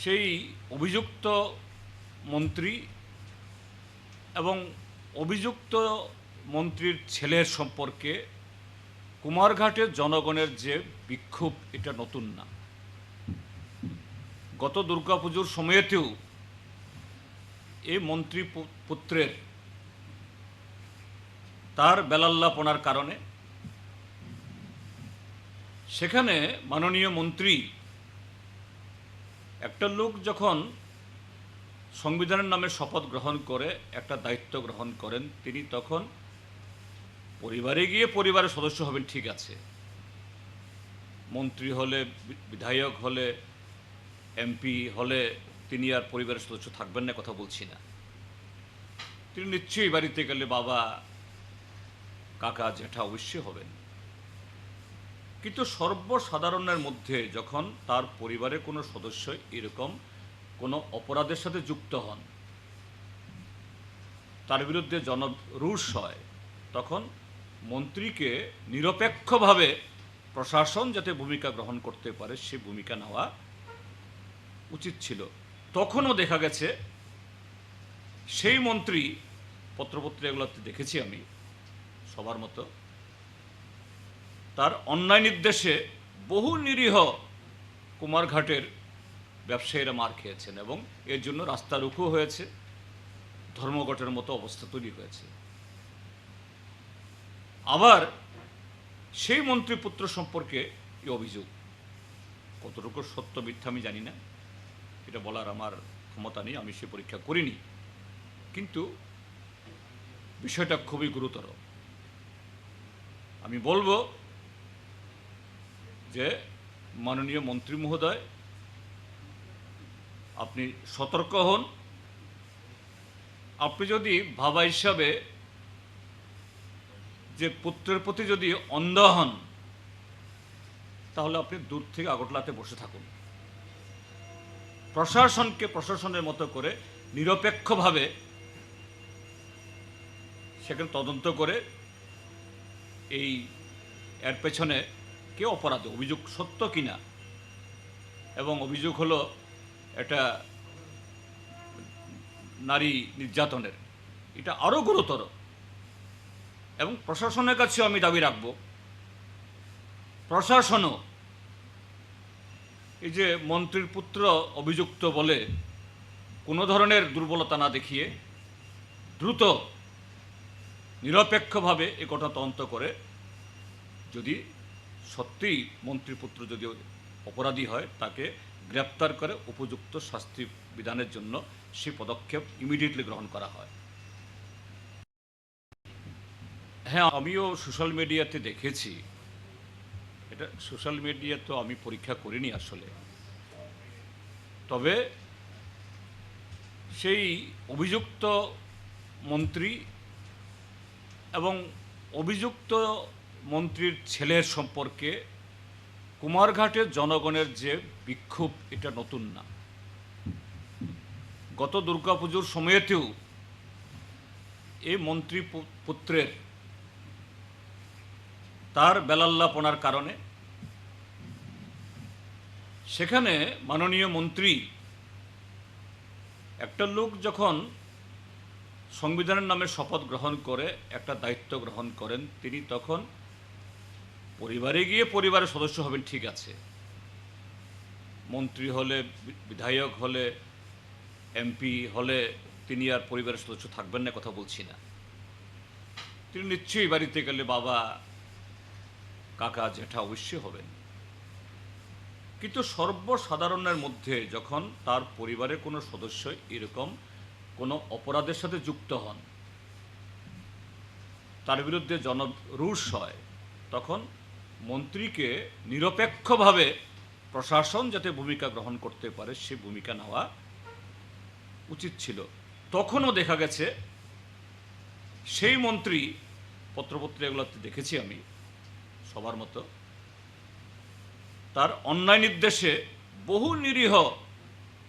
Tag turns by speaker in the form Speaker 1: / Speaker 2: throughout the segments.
Speaker 1: সেই অভিযুক্ত মন্ত্রী এবং অভিযুক্ত মন্ত্রীর ছেলের সম্পর্কে কুমারঘাটের জনগণের যে বিক্ষোভ এটা নতুন না। গত দুর্গাপুজোর সময়তেও এই মন্ত্রী পুত্রের তার বেলাল্লাপনার কারণে সেখানে মাননীয় মন্ত্রী একটা লোক যখন সংবিধানের নামে শপথ গ্রহণ করে একটা দায়িত্ব গ্রহণ করেন তিনি তখন পরিবারে গিয়ে পরিবারের সদস্য হবেন, ঠিক আছে। মন্ত্রী হলে, বিধায়ক হলে, এমপি হলে তিনি আর পরিবারের সদস্য থাকবেন না, কথা বলছি না। তিনি নিশ্চয়ই বাড়িতে গেলে বাবা, কাকা, জ্যাঠা অবশ্যই হবেন। কিন্তু সর্বসাধারণের মধ্যে যখন তার পরিবারের কোনো সদস্য এরকম কোনো অপরাধের সাথে যুক্ত হন, তার বিরুদ্ধে জনরোষ হয়, তখন মন্ত্রীকে নিরপেক্ষভাবে প্রশাসন যাতে ভূমিকা গ্রহণ করতে পারে সে ভূমিকা নেওয়া উচিত ছিল। তখনও দেখা গেছে সেই মন্ত্রী, পত্রপত্রিকাগুলোতে দেখেছি আমি সবার মতো, তার অন্যায় নির্দেশে বহু নিরীহ কুমারঘাটের ব্যবসায়ীরা মার খেয়েছেন এবং এর জন্য রাস্তা রুখু হয়েছে, ধর্মঘটের মতো অবস্থা তৈরি হয়েছে। আবার সেই মন্ত্রী পুত্র সম্পর্কে এই অভিযোগ কতটুকু সত্য মিথ্যা আমি জানি না, এটা বলার আমার ক্ষমতা নেই, আমি সে পরীক্ষা করিনি। কিন্তু বিষয়টা খুবই গুরুতর। আমি বলবো যে মাননীয় মন্ত্রী মহোদয়, আপনি সতর্ক হন। আপনি যদি বাবা হিসাবে যে পুত্রের প্রতি যদি অন্ধ হন, তাহলে আপনি দূর থেকে আগরতলাতে বসে থাকুন। প্রশাসনকে প্রশাসনের মতো করে নিরপেক্ষভাবে সেখানে তদন্ত করে এই এর পেছনে কে অপরাধী, অভিযোগ সত্য কিনা, এবং অভিযোগ হলো এটা নারী নির্যাতনের, এটা আরও গুরুতর। এবং প্রশাসনের কাছে আমি দাবি রাখব, প্রশাসনও এই যে মন্ত্রীর পুত্র অভিযুক্ত বলে কোনো ধরনের দুর্বলতা না দেখিয়ে দ্রুত নিরপেক্ষভাবে এ ঘটনা তদন্ত করে, যদি সত্যিই মন্ত্রীর পুত্র যদি অপরাধী হয় তাকে গ্রেপ্তার করে উপযুক্ত শাস্তি বিধানের জন্য সেই পদক্ষেপ ইমিডিয়েটলি গ্রহণ করা হয়। হ্যাঁ, আমিও সোশ্যাল মিডিয়াতে দেখেছি, এটা সোশ্যাল মিডিয়া তো আমি পরীক্ষা করিনি আসলে, তবে সেই অভিযুক্ত মন্ত্রী এবং অভিযুক্ত মন্ত্রীর ছেলের সম্পর্কে কুমারঘাটের জনগণের যে বিক্ষোভ এটা নতুন না। গত দুর্গাপুজোর সময়তেও এই মন্ত্রী পুত্রের তার বেলাল্লাপনার কারণে সেখানে মাননীয় মন্ত্রী একটা লোক যখন সংবিধানের নামে শপথ গ্রহণ করে একটা দায়িত্ব গ্রহণ করেন তিনি তখন পরিবারে গিয়ে পরিবারের সদস্য হবেন, ঠিক আছে। মন্ত্রী হলে, বিধায়ক হলে, এমপি হলে তিনি আর পরিবারের সদস্য থাকবেন না, কথা বলছি না। তিনি নিশ্চয়ই বাড়িতে গেলে বাবা, কাকা, জ্যাঠা অবশ্যই হবেন। কিন্তু সর্বসাধারণের মধ্যে যখন তার পরিবারের কোনো সদস্য এরকম কোনো অপরাধের সাথে যুক্ত হন, তার বিরুদ্ধে জনরোষ হয়, তখন মন্ত্রীকে নিরপেক্ষভাবে প্রশাসন যাতে ভূমিকা গ্রহণ করতে পারে সে ভূমিকা নেওয়া উচিত ছিল। তখনও দেখা গেছে সেই মন্ত্রী, পত্রপত্রিকাগুলোতে দেখেছি আমি সবার মতো, তার অন্যায় নির্দেশে বহু নিরীহ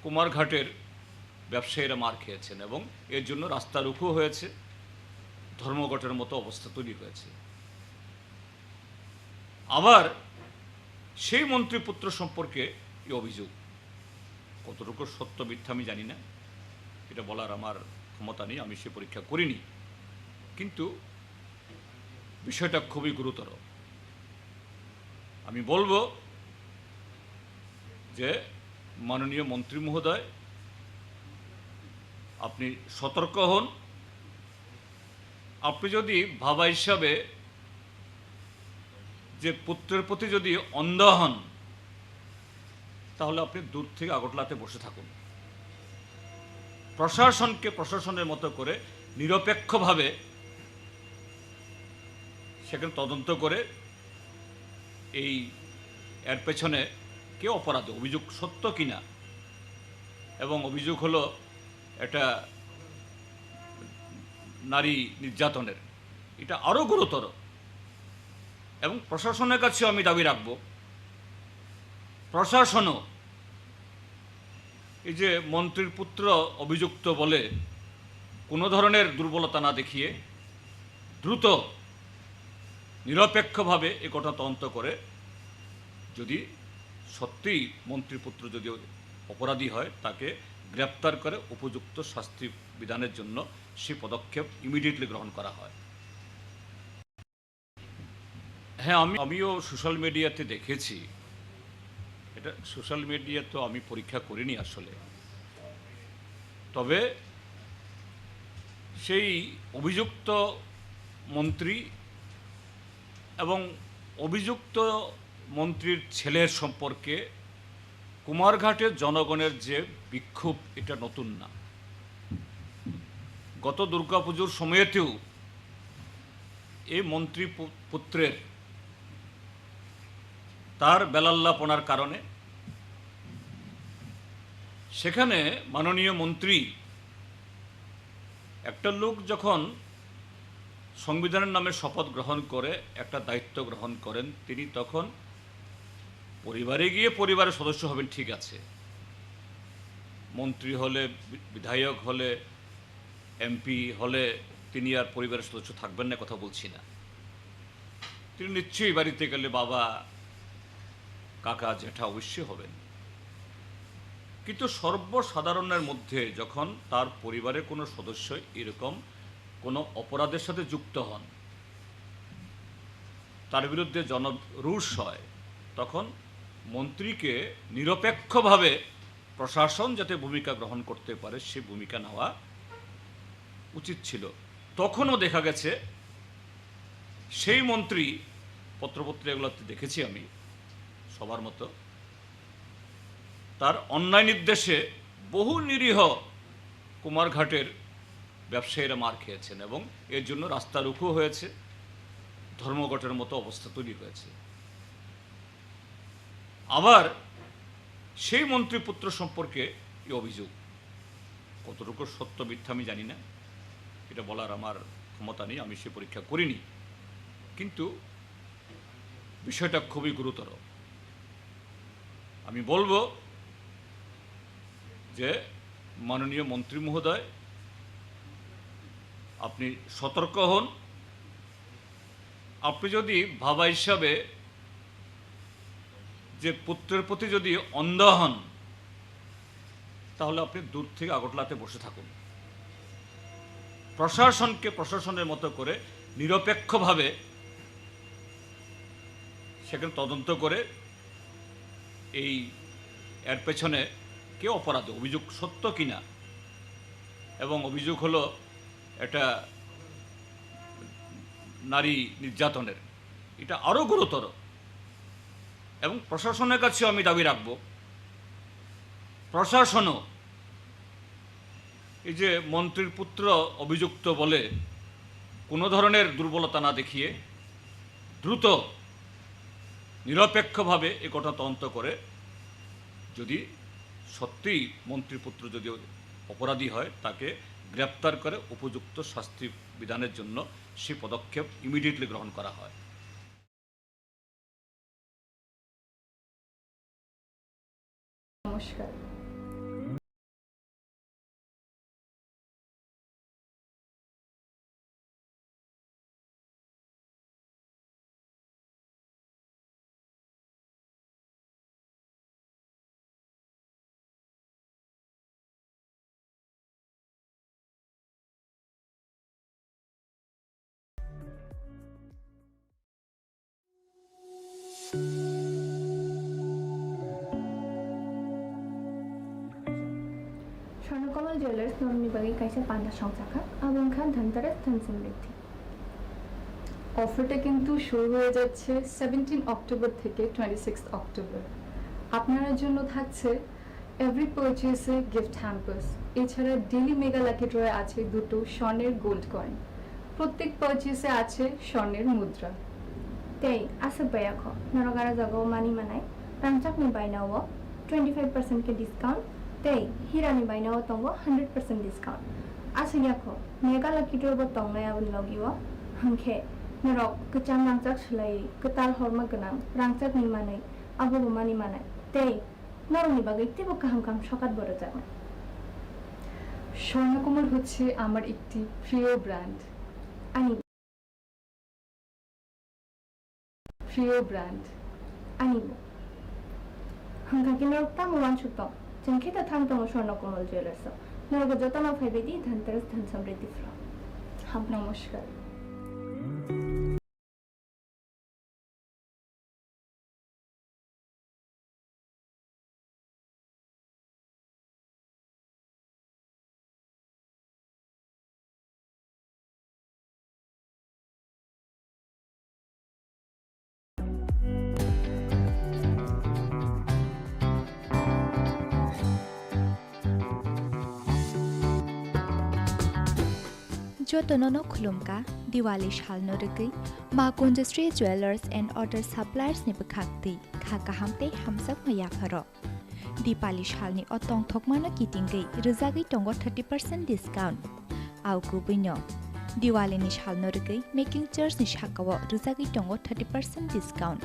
Speaker 1: কুমারঘাটের ব্যবসায়ীরা মার খেয়েছেন এবং এর জন্য রাস্তা রুখু হয়েছে, ধর্মঘটের মতো অবস্থা তৈরি হয়েছে। আবার সেই মন্ত্রী পুত্র সম্পর্কে এই অভিযোগ কতটুকু সত্য মিথ্যা আমি জানি না, এটা বলার আমার ক্ষমতা নেই, আমি সে পরীক্ষা করিনি। কিন্তু বিষয়টা খুবই গুরুতর। আমি বলবো যে মাননীয় মন্ত্রী মহোদয়, আপনি সতর্ক হন। আপনি যদি বাবা হিসাবে যে পুত্রের প্রতি যদি অন্ধ হন, তাহলে আপনি দূর থেকে আগটলাতে বসে থাকুন। প্রশাসনকে প্রশাসনের মতো করে নিরপেক্ষভাবে সেখানে তদন্ত করে এই এর পেছনে কে অপরাধী, অভিযোগ সত্য কিনা, এবং অভিযোগ হলো এটা নারী নির্যাতনের, এটা আরও গুরুতর। এবং প্রশাসনের কাছেও আমি দাবি রাখব, প্রশাসনও এই যে মন্ত্রীর পুত্র অভিযুক্ত বলে কোনো ধরনের দুর্বলতা না দেখিয়ে দ্রুত নিরপেক্ষভাবে এ ঘটনা তদন্ত করে যদি সত্যিই মন্ত্রীর পুত্র যদি অপরাধী হয়, তাকে গ্রেপ্তার করে উপযুক্ত শাস্তি বিধানের জন্য সেই পদক্ষেপ ইমিডিয়েটলি গ্রহণ করা হয়। হ্যাঁ, আমিও সোশ্যাল মিডিয়াতে দেখেছি। এটা সোশ্যাল মিডিয়া তো আমি পরীক্ষা করিনি আসলে। তবে সেই অভিযুক্ত মন্ত্রী এবং অভিযুক্ত মন্ত্রীর ছেলের সম্পর্কে কুমারঘাটের জনগণের যে বিক্ষোভ, এটা নতুন না। গত দুর্গাপুজোর সময়তেও এই মন্ত্রী পুত্রের তার বেলাল্লাপনার কারণে সেখানে মাননীয় মন্ত্রী, একটা লোক যখন সংবিধানের নামে শপথ গ্রহণ করে একটা দায়িত্ব গ্রহণ করেন, তিনি তখন পরিবারে গিয়ে পরিবারের সদস্য হবেন, ঠিক আছে। মন্ত্রী হলে, বিধায়ক হলে, এমপি হলে তিনি আর পরিবারের সদস্য থাকবেন না কথা বলছি না। তিনি নিশ্চয়ই বাড়িতে গেলে বাবা, কাকা, জ্যাঠা অবশ্যই হবেন। কিন্তু সর্বসাধারণের মধ্যে যখন তার পরিবারের কোনো সদস্য এরকম কোনো অপরাধের সাথে যুক্ত হন, তার বিরুদ্ধে জনরোষ হয়, তখন মন্ত্রীকে নিরপেক্ষভাবে প্রশাসন যাতে ভূমিকা গ্রহণ করতে পারে সে ভূমিকা নেওয়া উচিত ছিল। তখনও দেখা গেছে সেই মন্ত্রী, পত্রপত্রিকাগুলোতে দেখেছি আমি সবার মতো, তার অন্যায় নির্দেশে বহু নিরীহ কুমারঘাটের ব্যবসায়ীরা মার খেয়েছেন এবং এর জন্য রাস্তা রুখো হয়েছে, ধর্মঘটের মতো অবস্থা তৈরি হয়েছে। আবার সেই মন্ত্রী পুত্র সম্পর্কে এই অভিযোগ, কতটুকু সত্য মিথ্যা আমি জানি না, এটা বলার আমার ক্ষমতা নেই, আমি সে পরীক্ষা করিনি। কিন্তু বিষয়টা খুবই গুরুতর। আমি বলবো যে মাননীয় মন্ত্রী মহোদয়, আপনি সতর্ক হন। আপনি যদি বাবা হিসাবে যে পুত্রের প্রতি যদি অন্ধ হন, তাহলে আপনি দূর থেকে আগটলাতে বসে থাকুন। প্রশাসনকে প্রশাসনের মতো করে নিরপেক্ষভাবে সেখানে তদন্ত করে এই এর পেছনে কে অপরাধী, অভিযোগ সত্য কিনা, এবং অভিযোগ হলো এটা নারী নির্যাতনের, এটা আরও গুরুতর। এবং প্রশাসনের কাছেও আমি দাবি রাখব, প্রশাসনও এই যে মন্ত্রীর পুত্র অভিযুক্ত বলে কোনো ধরনের দুর্বলতা না দেখিয়ে দ্রুত নিরপেক্ষভাবে এ ঘটনা তদন্ত করে যদি সত্যিই মন্ত্রীর পুত্র যদি অপরাধী হয়, তাকে গ্রেপ্তার করে উপযুক্ত শাস্তি বিধানের জন্য সেই পদক্ষেপ ইমিডিয়েটলি গ্রহণ করা হয়।
Speaker 2: নমস্কার। স্বর্ণকমল জুয়েলার্স নরনিবাগী কাইসা পান্ডা সংসাখা এবং খান ধনতেরাস ধন সমৃদ্ধি।
Speaker 3: অফারটা কিন্তু শুরু হয়ে যাচ্ছে 17 অক্টোবর থেকে 26 অক্টোবর। আপনার জন্য থাকছে এভরি পারচেসে গিফট হ্যাম্পার্স, এছাড়া ডেইলি মেগা লাকি ড্রয়ে আছে দুটো স্বর্ণের গোল্ড কয়েন, প্রত্যেক পারচেসে আছে স্বর্ণের মুদ্রা।
Speaker 2: তেই আসে বায়াখ নরগারা জাগাও মানি মানাই রাংচাকনি বাইনাও 25% के डिस्काउंट तेई हिरानी बाइनाओ तंगो 100% डिस्काउंट आसे याखो मेगा लकी ड्रॉ ब तंगनाय आबन लगियो हंखे नरक कचाम रांचाक सलाई कताल हरमा गनां रांचाक नि मानै आबो मानि मानाय तेई नरनि बागै तेबो काहाम काम सकात बড় जागोन।
Speaker 3: স্বর্ণকমল হচ্ছে আমার একটি প্রিয় ব্র্যান্ড।
Speaker 2: 아니고 한가기 너럽다 무한 축동 정키다 탕동어 স্বর্ণকমল জুয়েলার্স নরগ যতমা ফাইবেদি ধনতেরাস ধন সমৃদ্ধি ফ্লো।
Speaker 3: নমস্কার।
Speaker 4: Jotonono khulumka Diwali shalno rugui ma Kwrwngjak Jewelers and Other Suppliers ni bekhakti khaka hamte hamsak maya pharo Dipali shalni otong thokmano kitingei rizagi tongo 30% discount au kubino Diwali ni shalno rugui making charge ni shakawo rizagi tongo 30% discount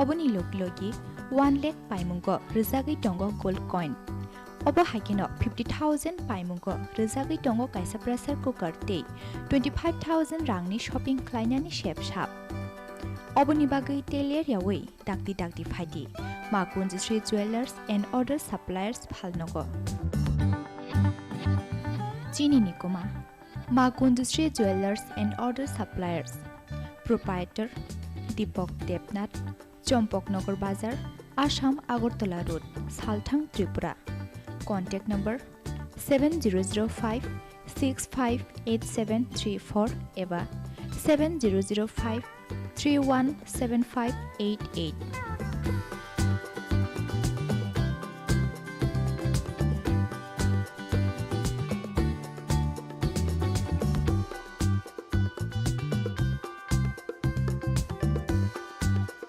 Speaker 4: oboni loglogi 1 lakh Patimungo rizagi tongo gold coin Obo hakino 50,000 Patimungo rizagi tongo kaisa pressure cooker te 25,000 rangni shopping klainani shep shop Obo ni bagai teler yawi dakti phaidi ma Kwrwngjak Jewelers and Other Suppliers phalnogo Chini nikoma ma Kwrwngjak Jewelers and Other Suppliers Proprietor Deepak Debnath Chompoknagar Bazar Assam Agartala Road Salthang Tripura Contact number 7005 658734 eva 7005 317588